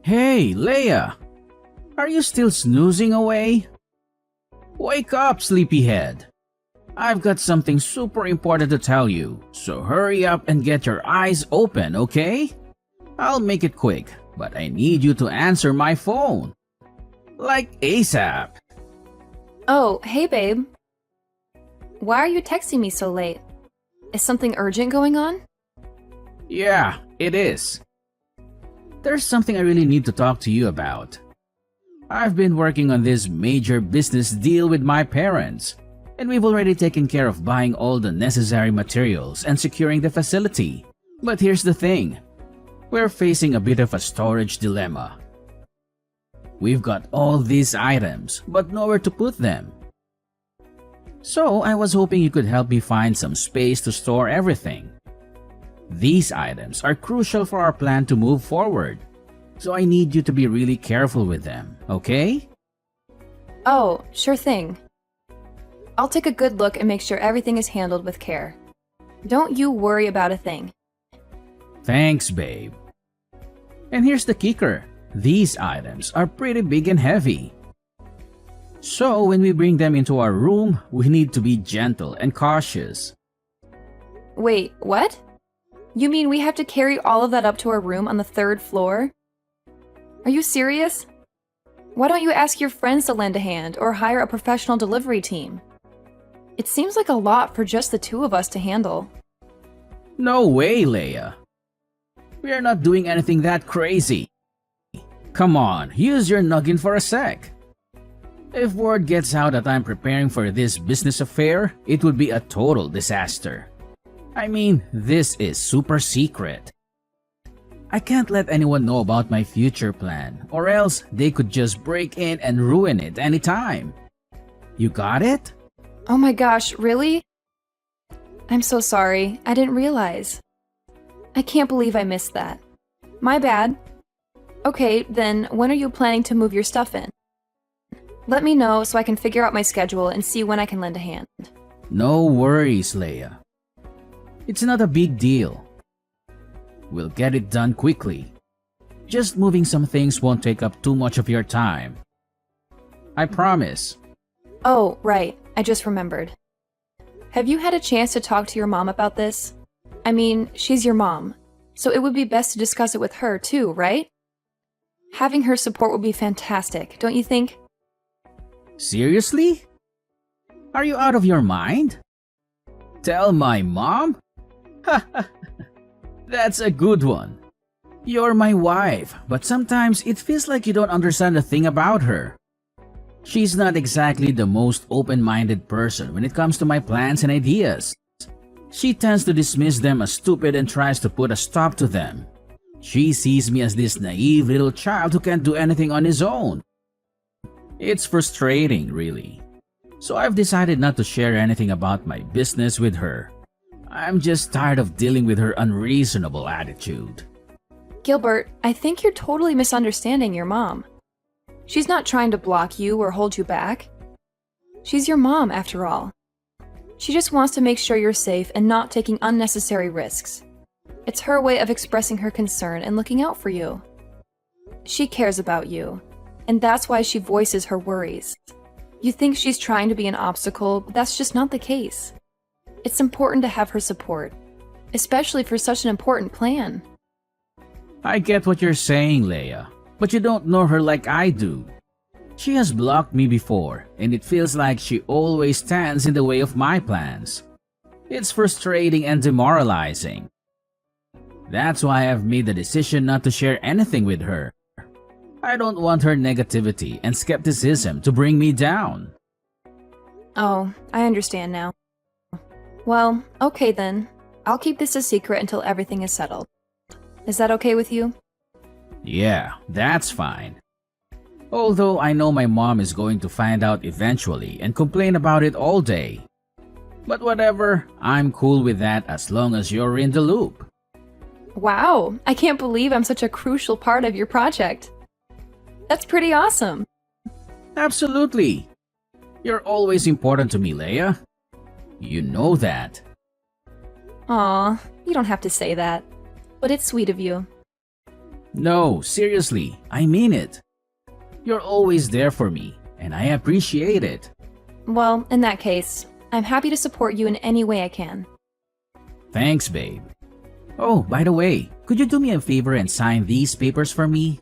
Hey, Leia! Are you still snoozing away? Wake up, sleepyhead! I've got something super important to tell you, so hurry up and get your eyes open, okay? I'll make it quick, but I need you to answer my phone. Like ASAP. Oh, hey babe. Why are you texting me so late? Is something urgent going on? Yeah, it is. There's something I really need to talk to you about. I've been working on this major business deal with my parents, and we've already taken care of buying all the necessary materials and securing the facility. But here's the thing. We're facing a bit of a storage dilemma. We've got all these items, but nowhere to put them. So I was hoping you could help me find some space to store everything. These items are crucial for our plan to move forward, so I need you to be really careful with them, okay? Oh, sure thing. I'll take a good look and make sure everything is handled with care. Don't you worry about a thing. Thanks, babe. And here's the kicker. These items are pretty big and heavy. So when we bring them into our room, we need to be gentle and cautious. Wait, what? You mean we have to carry all of that up to our room on the 3rd floor? Are you serious? Why don't you ask your friends to lend a hand or hire a professional delivery team? It seems like a lot for just the 2 of us to handle. No way, Leia. We are not doing anything that crazy. Come on, use your noggin for a sec. If word gets out that I'm preparing for this business affair, it would be a total disaster. I mean, this is super secret. I can't let anyone know about my future plan, or else they could just break in and ruin it anytime. You got it? Oh my gosh, really? I'm so sorry, I didn't realize. I can't believe I missed that. My bad. Okay, then when are you planning to move your stuff in? Let me know so I can figure out my schedule and see when I can lend a hand. No worries, Leia. It's not a big deal. We'll get it done quickly. Just moving some things won't take up too much of your time. I promise. Oh, right, I just remembered. Have you had a chance to talk to your mom about this? I mean, she's your mom, so it would be best to discuss it with her too, right? Having her support would be fantastic, don't you think? Seriously? Are you out of your mind? Tell my mom? That's a good one. You're my wife, but sometimes it feels like you don't understand a thing about her. She's not exactly the most open-minded person when it comes to my plans and ideas. She tends to dismiss them as stupid and tries to put a stop to them. She sees me as this naive little child who can't do anything on his own. It's frustrating, really. So I've decided not to share anything about my business with her. I'm just tired of dealing with her unreasonable attitude. Gilbert, I think you're totally misunderstanding your mom. She's not trying to block you or hold you back. She's your mom, after all. She just wants to make sure you're safe and not taking unnecessary risks. It's her way of expressing her concern and looking out for you. She cares about you, and that's why she voices her worries. You think she's trying to be an obstacle, but that's just not the case. It's important to have her support, especially for such an important plan. I get what you're saying, Leia, but you don't know her like I do. She has blocked me before, and it feels like she always stands in the way of my plans. It's frustrating and demoralizing. That's why I've made the decision not to share anything with her. I don't want her negativity and skepticism to bring me down. Oh, I understand now. Well, okay then. I'll keep this a secret until everything is settled. Is that okay with you? Yeah, that's fine. Although I know my mom is going to find out eventually and complain about it all day. But whatever, I'm cool with that as long as you're in the loop. Wow, I can't believe I'm such a crucial part of your project. That's pretty awesome. Absolutely. You're always important to me, Leia. You know that. Aw, you don't have to say that. But it's sweet of you. No, seriously, I mean it. You're always there for me, and I appreciate it. Well, in that case, I'm happy to support you in any way I can. Thanks, babe. Oh, by the way, could you do me a favor and sign these papers for me?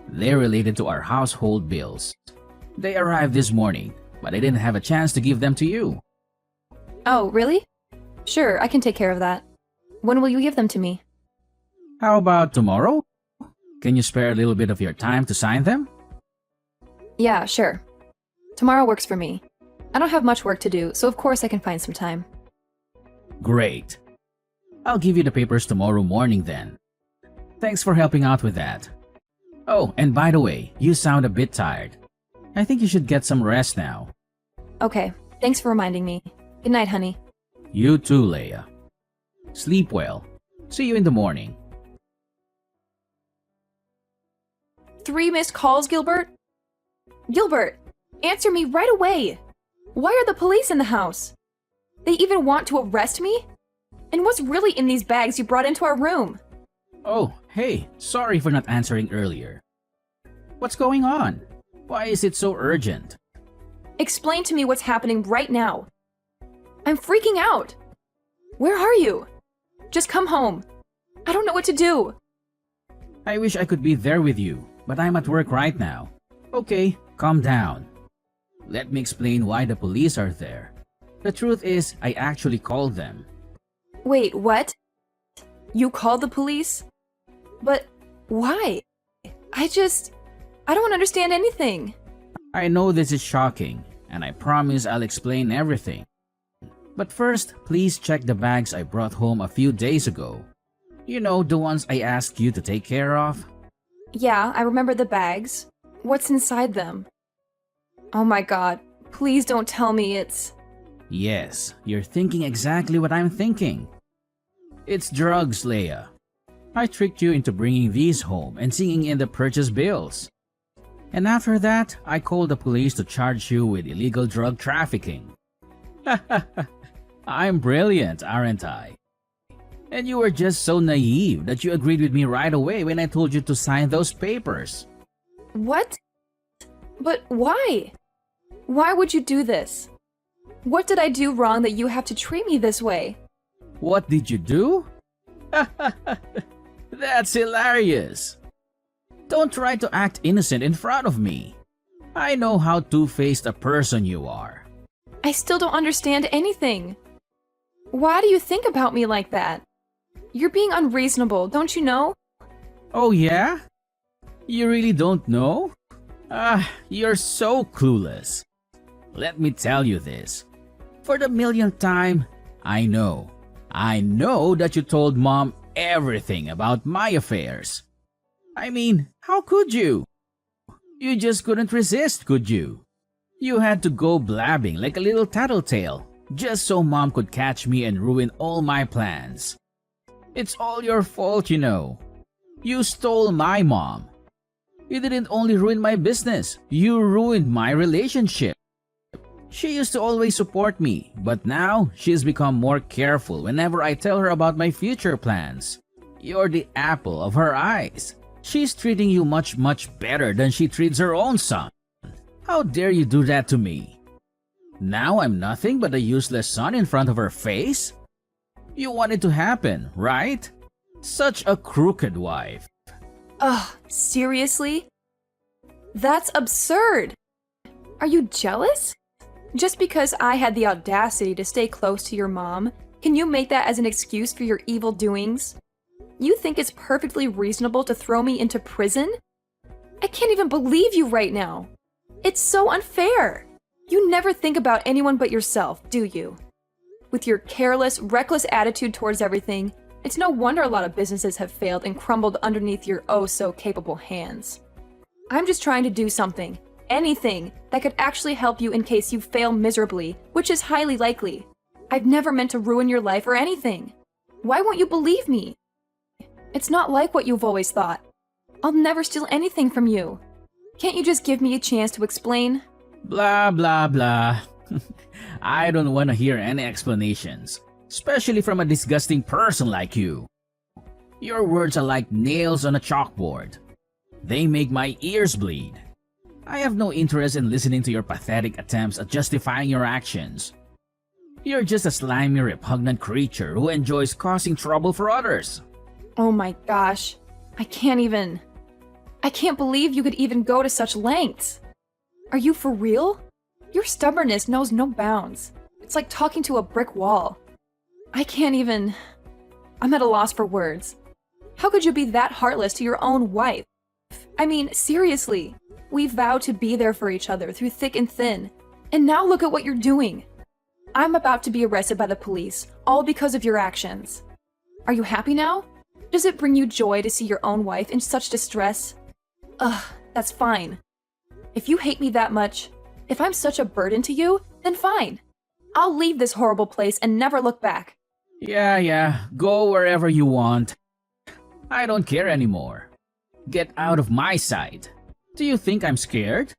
They're related to our household bills. They arrived this morning, but I didn't have a chance to give them to you. Oh, really? Sure, I can take care of that. When will you give them to me? How about tomorrow? Can you spare a little bit of your time to sign them? Yeah, sure. Tomorrow works for me. I don't have much work to do, so of course I can find some time. Great. I'll give you the papers tomorrow morning then. Thanks for helping out with that. Oh, and by the way, you sound a bit tired. I think you should get some rest now. Okay, thanks for reminding me. Good night, honey. You too, Leia. Sleep well. See you in the morning. 3 missed calls, Gilbert? Gilbert, answer me right away! Why are the police in the house? They even want to arrest me? And what's really in these bags you brought into our room? Oh, hey, sorry for not answering earlier. What's going on? Why is it so urgent? Explain to me what's happening right now. I'm freaking out. Where are you? Just come home. I don't know what to do. I wish I could be there with you, but I'm at work right now. Okay, calm down. Let me explain why the police are there. The truth is, I actually called them. Wait, what? You called the police? But why? I don't understand anything. I know this is shocking, and I promise I'll explain everything. But first, please check the bags I brought home a few days ago. You know, the ones I asked you to take care of? Yeah, I remember the bags. What's inside them? Oh my god, please don't tell me it's... Yes, you're thinking exactly what I'm thinking. It's drugs, Leia. I tricked you into bringing these home and seeing in the purchase bills. And after that, I called the police to charge you with illegal drug trafficking. I'm brilliant, aren't I? And you were just so naive that you agreed with me right away when I told you to sign those papers. What? But why? Why would you do this? What did I do wrong that you have to treat me this way? What did you do? That's hilarious. Don't try to act innocent in front of me. I know how two-faced a person you are. I still don't understand anything. Why do you think about me like that? You're being unreasonable, don't you know? Oh yeah? You really don't know? You're so clueless. Let me tell you this. For the millionth time, I know that you told Mom everything about my affairs. I mean, how could you? You just couldn't resist, could you? You had to go blabbing like a little tattletale just so Mom could catch me and ruin all my plans. It's all your fault, you know. You stole my mom. You didn't only ruin my business, you ruined my relationship. She used to always support me, but now she's become more careful whenever I tell her about my future plans. You're the apple of her eyes. She's treating you much better than she treats her own son. How dare you do that to me? Now I'm nothing but a useless son in front of her face? You want it to happen, right? Such a crooked wife. Ugh, seriously? That's absurd! Are you jealous? Just because I had the audacity to stay close to your mom, can you make that as an excuse for your evil doings? You think it's perfectly reasonable to throw me into prison? I can't even believe you right now. It's so unfair. You never think about anyone but yourself, do you? With your careless, reckless attitude towards everything, it's no wonder a lot of businesses have failed and crumbled underneath your oh-so-capable hands. I'm just trying to do something, anything, that could actually help you in case you fail miserably, which is highly likely. I've never meant to ruin your life or anything. Why won't you believe me? It's not like what you've always thought. I'll never steal anything from you. Can't you just give me a chance to explain? Blah, blah, blah. I don't want to hear any explanations, especially from a disgusting person like you. Your words are like nails on a chalkboard. They make my ears bleed. I have no interest in listening to your pathetic attempts at justifying your actions. You're just a slimy, repugnant creature who enjoys causing trouble for others. Oh my gosh. I can't believe you could even go to such lengths. Are you for real? Your stubbornness knows no bounds. It's like talking to a brick wall. I'm at a loss for words. How could you be that heartless to your own wife? I mean, seriously. We vowed to be there for each other through thick and thin. And now look at what you're doing. I'm about to be arrested by the police, all because of your actions. Are you happy now? Does it bring you joy to see your own wife in such distress? Ugh, that's fine. If you hate me that much, if I'm such a burden to you, then fine. I'll leave this horrible place and never look back. Yeah, go wherever you want. I don't care anymore. Get out of my sight. Do you think I'm scared?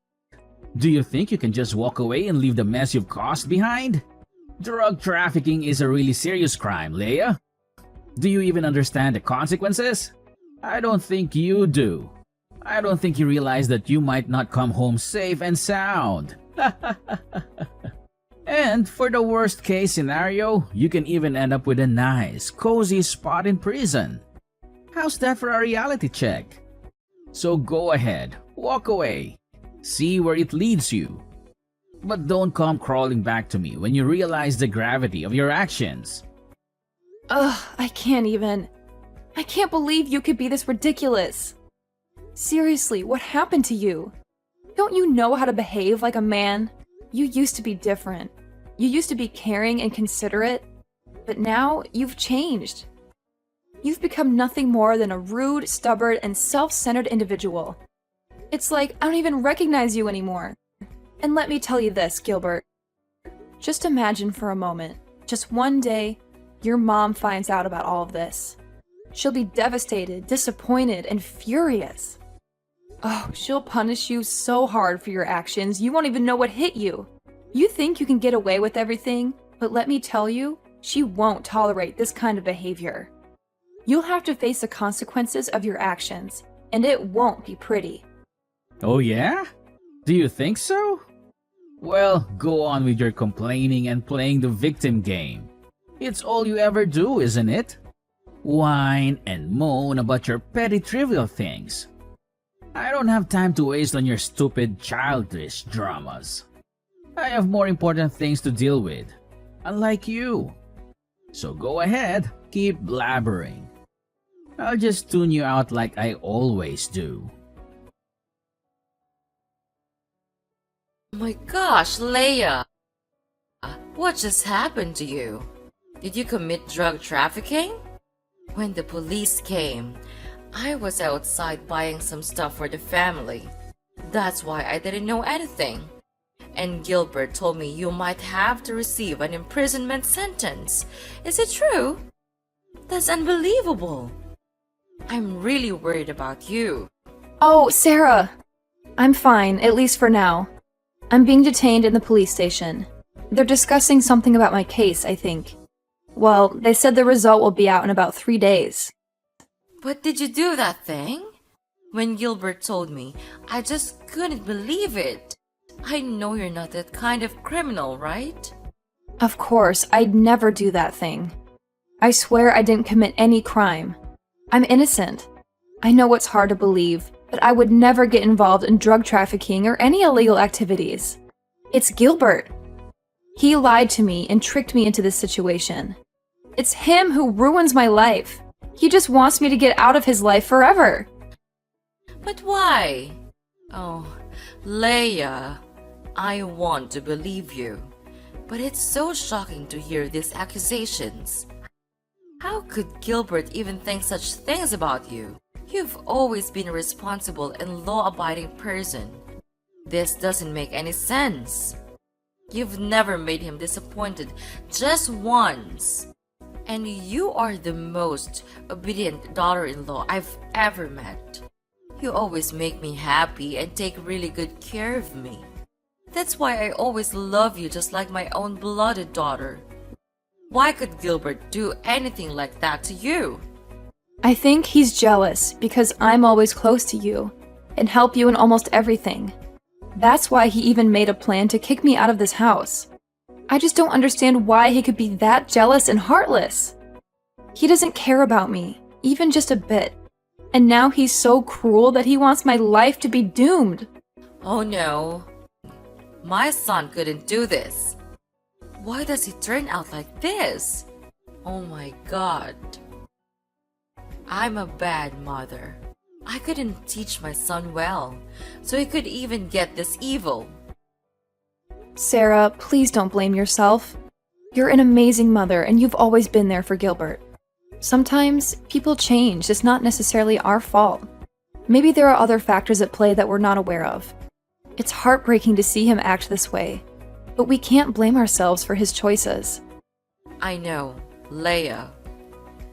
Do you think you can just walk away and leave the mess you've caused behind? Drug trafficking is a really serious crime, Leia. Do you even understand the consequences? I don't think you do. I don't think you realize that you might not come home safe and sound. And for the worst case scenario, you can even end up with a nice, cozy spot in prison. How's that for a reality check? So go ahead, walk away. See where it leads you. But don't come crawling back to me when you realize the gravity of your actions. Ugh, I can't believe you could be this ridiculous. Seriously, what happened to you? Don't you know how to behave like a man? You used to be different. You used to be caring and considerate. But now, you've changed. You've become nothing more than a rude, stubborn, and self-centered individual. It's like I don't even recognize you anymore. And let me tell you this, Gilbert. Just imagine for a moment, just one day, your mom finds out about all of this. She'll be devastated, disappointed, and furious. Oh, she'll punish you so hard for your actions, you won't even know what hit you. You think you can get away with everything, but let me tell you, she won't tolerate this kind of behavior. You'll have to face the consequences of your actions, and it won't be pretty. Oh yeah? Do you think so? Well, go on with your complaining and playing the victim game. It's all you ever do, isn't it? Whine and moan about your petty trivial things. I don't have time to waste on your stupid childish dramas. I have more important things to deal with, unlike you. So go ahead, keep blabbering. I'll just tune you out like I always do. Oh my gosh, Leia! What just happened to you? Did you commit drug trafficking? When the police came, I was outside buying some stuff for the family. That's why I didn't know anything. And Gilbert told me you might have to receive an imprisonment sentence. Is it true? That's unbelievable. I'm really worried about you. Oh, Sarah! I'm fine, at least for now. I'm being detained in the police station. They're discussing something about my case, I think. Well, they said the result will be out in about 3 days. But did you do that thing? When Gilbert told me, I just couldn't believe it. I know you're not that kind of criminal, right? Of course, I'd never do that thing. I swear I didn't commit any crime. I'm innocent. I know it's hard to believe, but I would never get involved in drug trafficking or any illegal activities. It's Gilbert. He lied to me and tricked me into this situation. It's him who ruins my life. He just wants me to get out of his life forever. But why? Oh, Leia, I want to believe you, but it's so shocking to hear these accusations. How could Gilbert even think such things about you? You've always been a responsible and law-abiding person. This doesn't make any sense. You've never made him disappointed, just once. And you are the most obedient daughter-in-law I've ever met. You always make me happy and take really good care of me. That's why I always love you just like my own blooded daughter. Why could Gilbert do anything like that to you? I think he's jealous because I'm always close to you and help you in almost everything. That's why he even made a plan to kick me out of this house. I just don't understand why he could be that jealous and heartless. He doesn't care about me, even just a bit. And now he's so cruel that he wants my life to be doomed. Oh no. My son couldn't do this. Why does he turn out like this? Oh my God. I'm a bad mother. I couldn't teach my son well, so he could even get this evil. Sarah, please don't blame yourself. You're an amazing mother and you've always been there for Gilbert. Sometimes people change. It's not necessarily our fault. Maybe there are other factors at play that we're not aware of. It's heartbreaking to see him act this way, but we can't blame ourselves for his choices. I know, Leia.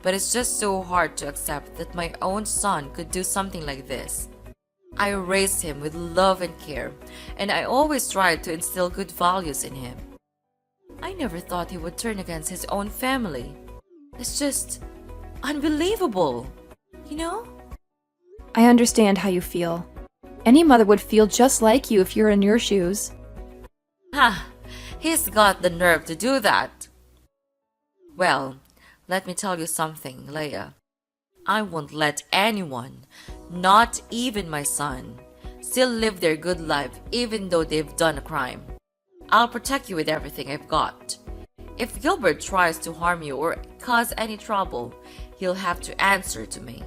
But it's just so hard to accept that my own son could do something like this. I raised him with love and care, and I always tried to instill good values in him. I never thought he would turn against his own family. It's just unbelievable, you know? I understand how you feel. Any mother would feel just like you if you're in your shoes. Ha! He's got the nerve to do that. Well, let me tell you something, Leia. I won't let anyone, not even my son, still live their good life even though they've done a crime. I'll protect you with everything I've got. If Gilbert tries to harm you or cause any trouble, he'll have to answer to me.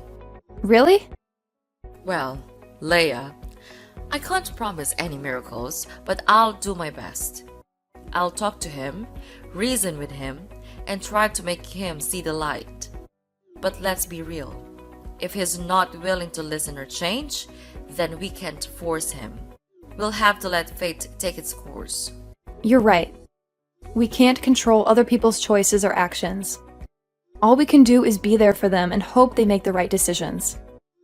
Really? Well, Leia, I can't promise any miracles, but I'll do my best. I'll talk to him, reason with him, and try to make him see the light. But let's be real. If he's not willing to listen or change, then we can't force him. We'll have to let fate take its course. You're right. We can't control other people's choices or actions. All we can do is be there for them and hope they make the right decisions.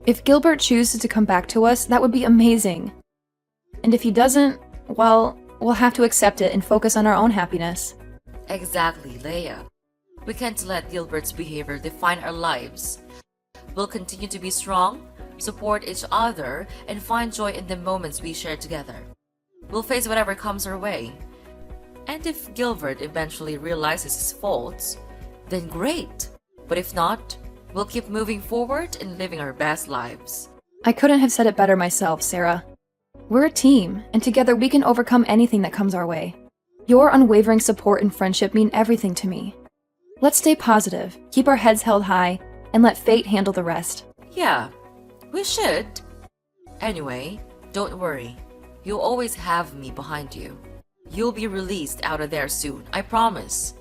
If Gilbert chooses to come back to us, that would be amazing. And if he doesn't, well, we'll have to accept it and focus on our own happiness. Exactly, Leia. We can't let Gilbert's behavior define our lives. We'll continue to be strong, support each other, and find joy in the moments we share together. We'll face whatever comes our way. And if Gilbert eventually realizes his faults, then great. But if not, we'll keep moving forward and living our best lives. I couldn't have said it better myself, Sarah. We're a team, and together we can overcome anything that comes our way. Your unwavering support and friendship mean everything to me. Let's stay positive, keep our heads held high, and let fate handle the rest. Yeah, we should. Anyway, don't worry. You'll always have me behind you. You'll be released out of there soon, I promise.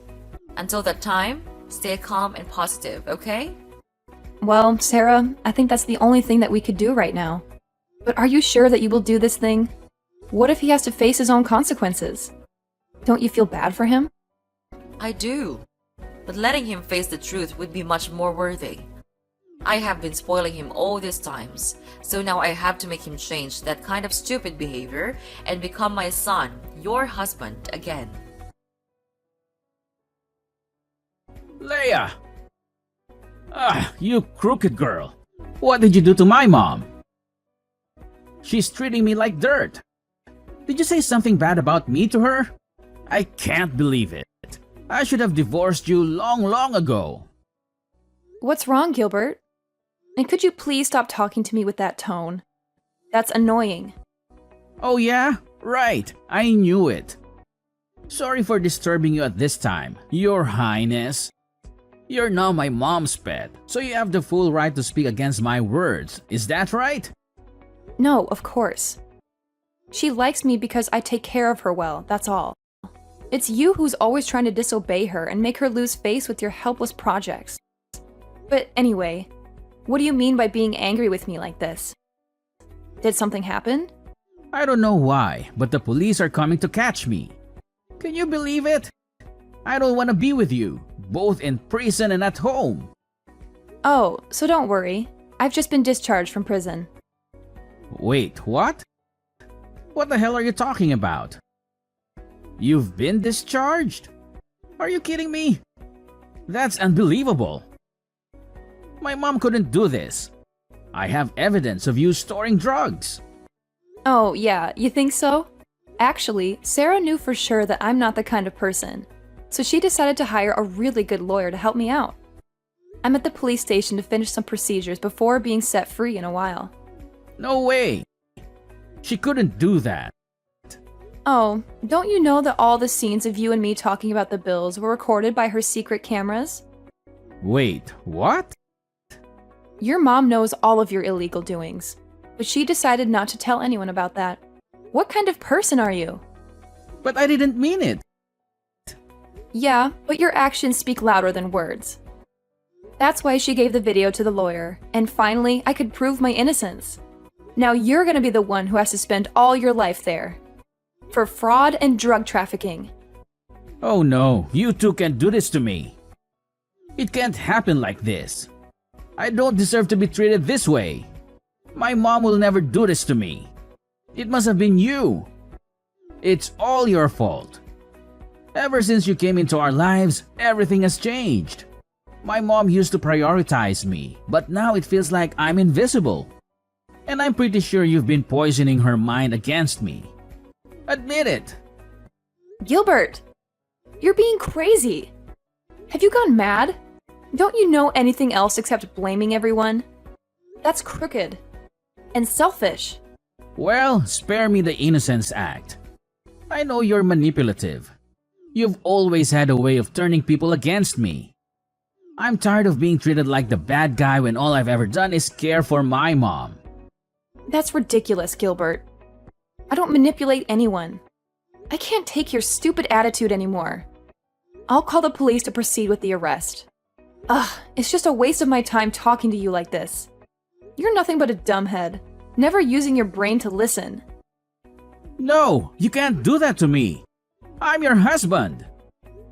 Until that time, stay calm and positive, okay? Well, Sarah, I think that's the only thing that we could do right now. But are you sure that you will do this thing? What if he has to face his own consequences? Don't you feel bad for him? I do. But letting him face the truth would be much more worthy. I have been spoiling him all these times, so now I have to make him change that kind of stupid behavior and become my son, your husband, again. Leia! Ah, you crooked girl. What did you do to my mom? She's treating me like dirt. Did you say something bad about me to her? I can't believe it. I should have divorced you long ago. What's wrong, Gilbert? And could you please stop talking to me with that tone? That's annoying. Oh yeah? Right. I knew it. Sorry for disturbing you at this time, Your Highness. You're now my mom's pet, so you have the full right to speak against my words. Is that right? No, of course. She likes me because I take care of her well, that's all. It's you who's always trying to disobey her and make her lose face with your helpless projects. But anyway, what do you mean by being angry with me like this? Did something happen? I don't know why, but the police are coming to catch me. Can you believe it? I don't want to be with you, both in prison and at home. Oh, so don't worry. I've just been discharged from prison. Wait, what? What the hell are you talking about? You've been discharged? Are you kidding me? That's unbelievable. My mom couldn't do this. I have evidence of you storing drugs. Oh, yeah, you think so? Actually, Sarah knew for sure that I'm not the kind of person, so she decided to hire a really good lawyer to help me out. I'm at the police station to finish some procedures before being set free in a while. No way. She couldn't do that. Oh, don't you know that all the scenes of you and me talking about the bills were recorded by her secret cameras? Wait, what? Your mom knows all of your illegal doings, but she decided not to tell anyone about that. What kind of person are you? But I didn't mean it. Yeah, but your actions speak louder than words. That's why she gave the video to the lawyer, and finally, I could prove my innocence. Now you're gonna be the one who has to spend all your life there. For fraud and drug trafficking. Oh no, you two can't do this to me. It can't happen like this. I don't deserve to be treated this way. My mom will never do this to me. It must have been you. It's all your fault. Ever since you came into our lives, everything has changed. My mom used to prioritize me, but now it feels like I'm invisible. And I'm pretty sure you've been poisoning her mind against me. Admit it. Gilbert! You're being crazy! Have you gone mad? Don't you know anything else except blaming everyone? That's crooked. And selfish. Well, spare me the Innocence Act. I know you're manipulative. You've always had a way of turning people against me. I'm tired of being treated like the bad guy when all I've ever done is care for my mom. That's ridiculous, Gilbert. I don't manipulate anyone. I can't take your stupid attitude anymore. I'll call the police to proceed with the arrest. Ugh, it's just a waste of my time talking to you like this. You're nothing but a dumbhead, never using your brain to listen. No, you can't do that to me. I'm your husband.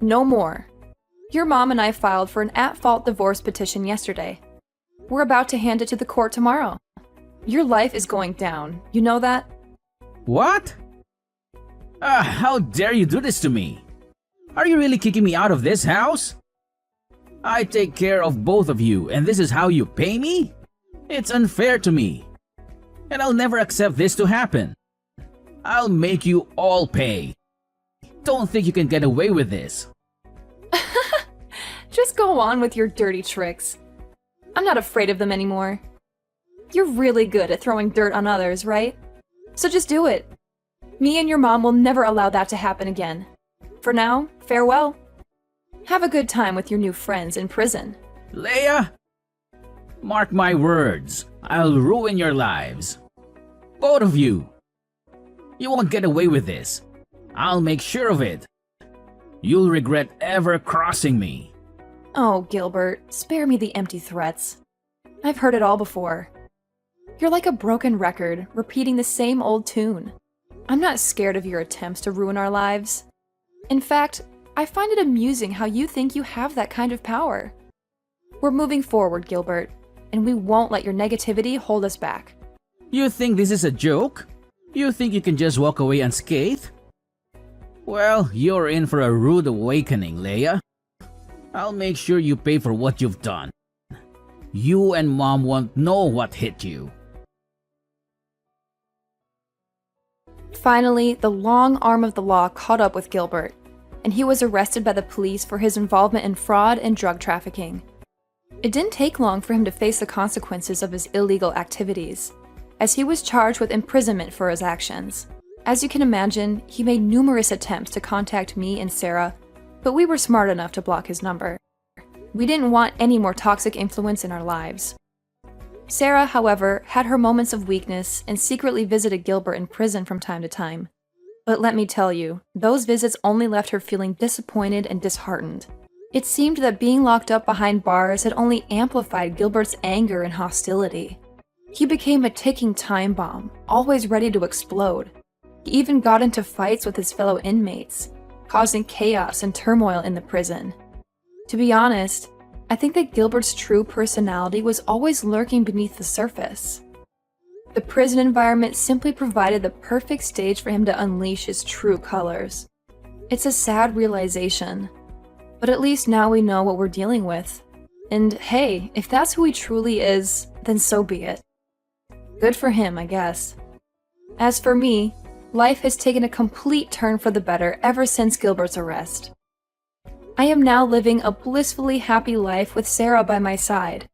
No more. Your mom and I filed for an at-fault divorce petition yesterday. We're about to hand it to the court tomorrow. Your life is going down, you know that? What? How dare you do this to me? Are you really kicking me out of this house? I take care of both of you and this is how you pay me? It's unfair to me. And I'll never accept this to happen. I'll make you all pay. Don't think you can get away with this. Just go on with your dirty tricks. I'm not afraid of them anymore. You're really good at throwing dirt on others, right? So just do it. Me and your mom will never allow that to happen again. For now, farewell. Have a good time with your new friends in prison. Leia, mark my words. I'll ruin your lives. Both of you. You won't get away with this. I'll make sure of it. You'll regret ever crossing me. Oh, Gilbert, spare me the empty threats. I've heard it all before. You're like a broken record, repeating the same old tune. I'm not scared of your attempts to ruin our lives. In fact, I find it amusing how you think you have that kind of power. We're moving forward, Gilbert, and we won't let your negativity hold us back. You think this is a joke? You think you can just walk away unscathed? Well, you're in for a rude awakening, Leia. I'll make sure you pay for what you've done. You and Mom won't know what hit you. Finally, the long arm of the law caught up with Gilbert, and he was arrested by the police for his involvement in fraud and drug trafficking. It didn't take long for him to face the consequences of his illegal activities, as he was charged with imprisonment for his actions. As you can imagine, he made numerous attempts to contact me and Sarah, but we were smart enough to block his number. We didn't want any more toxic influence in our lives. Sarah, however, had her moments of weakness and secretly visited Gilbert in prison from time to time. But let me tell you, those visits only left her feeling disappointed and disheartened. It seemed that being locked up behind bars had only amplified Gilbert's anger and hostility. He became a ticking time bomb, always ready to explode. He even got into fights with his fellow inmates, causing chaos and turmoil in the prison. To be honest, I think that Gilbert's true personality was always lurking beneath the surface. The prison environment simply provided the perfect stage for him to unleash his true colors. It's a sad realization, but at least now we know what we're dealing with. And hey, if that's who he truly is, then so be it. Good for him, I guess. As for me, life has taken a complete turn for the better ever since Gilbert's arrest. I am now living a blissfully happy life with Sarah by my side.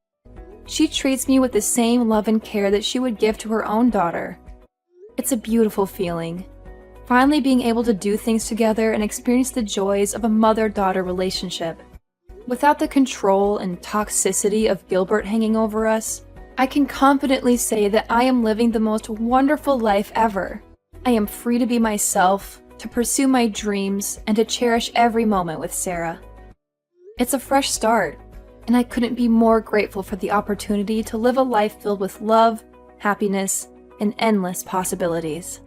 She treats me with the same love and care that she would give to her own daughter. It's a beautiful feeling, finally being able to do things together and experience the joys of a mother-daughter relationship. Without the control and toxicity of Gilbert hanging over us, I can confidently say that I am living the most wonderful life ever. I am free to be myself, to pursue my dreams, and to cherish every moment with Sarah. It's a fresh start, and I couldn't be more grateful for the opportunity to live a life filled with love, happiness, and endless possibilities.